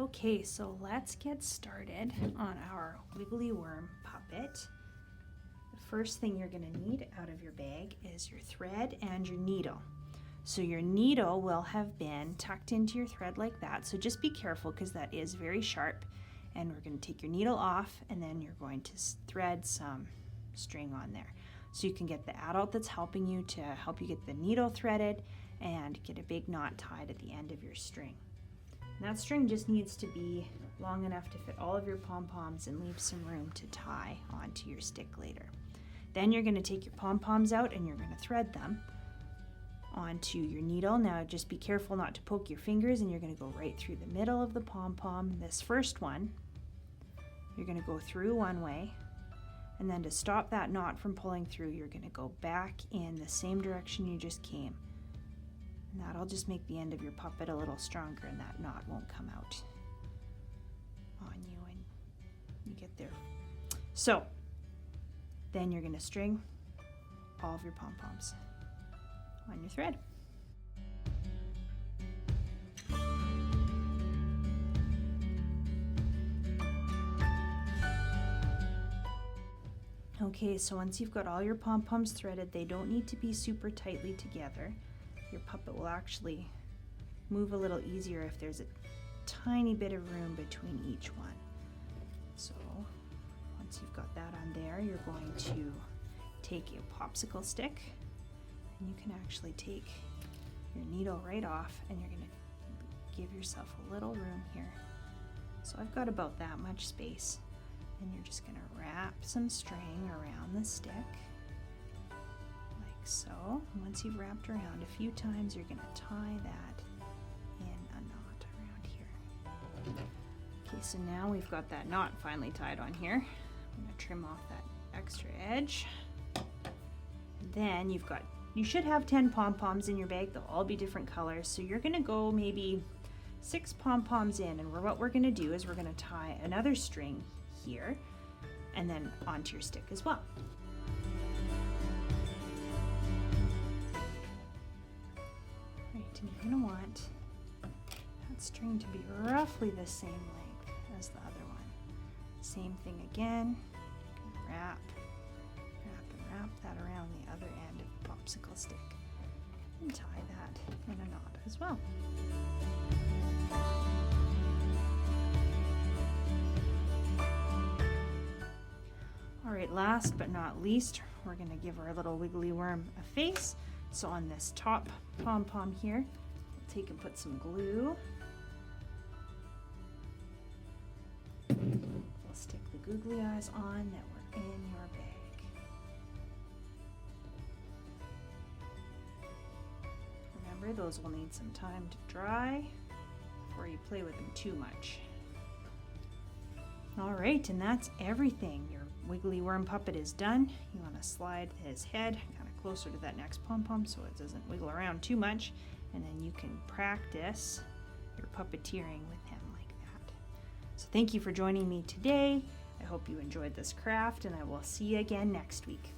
Okay, so let's get started on our Wiggly Worm puppet. The first thing you're going to need out of your bag is your thread and your needle. So your needle will have been tucked into your thread like that, so just be careful because that is very sharp. And we're going to take your needle off, and then you're going to thread some string on there. So you can get the adult that's helping you to help you get the needle threaded and get a big knot tied at the end of your string. And that string just needs to be long enough to fit all of your pom-poms and leave some room to tie onto your stick later. Then you're going to take your pom-poms out and you're going to thread them onto your needle. Now just be careful not to poke your fingers, and you're going to go right through the middle of the pom-pom. This first one, you're going to go through one way, and then to stop that knot from pulling through, you're going to go back in the same direction you just came. And that'll just make the end of your puppet a little stronger, and that knot won't come out on you when you get there. So then you're going to string all of your pom-poms on your thread. Okay, so once you've got all your pom-poms threaded, they don't need to be super tightly together. Your puppet will actually move a little easier if there's a tiny bit of room between each one. So once you've got that on there, you're going to take a popsicle stick, and you can actually take your needle right off, and you're going to give yourself a little room here. So I've got about that much space, and you're just going to wrap some string around the stick like so. Once you've wrapped around a few times, you're going to tie that in a knot around here. Okay, so now we've got that knot finally tied on here. I'm going to trim off that extra edge. And then you should have 10 pom-poms in your bag. They'll all be different colors. So you're going to go maybe 6 pom-poms in, and what we're going to do is we're going to tie another string here and then onto your stick as well. Right, and you're going to want that string to be roughly the same length as the other one. Same thing again. You can wrap that around the other end of the popsicle stick and tie that in a knot as well. All right, last but not least, we're going to give our little wiggly worm a face. So on this top pom-pom here, we'll take and put some glue. We'll stick the googly eyes on that were in your bag. Remember, those will need some time to dry before you play with them too much. All right, and that's everything. Your wiggly worm puppet is done. You want to slide his head kind of closer to that next pom-pom so it doesn't wiggle around too much, and then you can practice your puppeteering with him like that. So thank you for joining me today. I hope you enjoyed this craft, and I will see you again next week.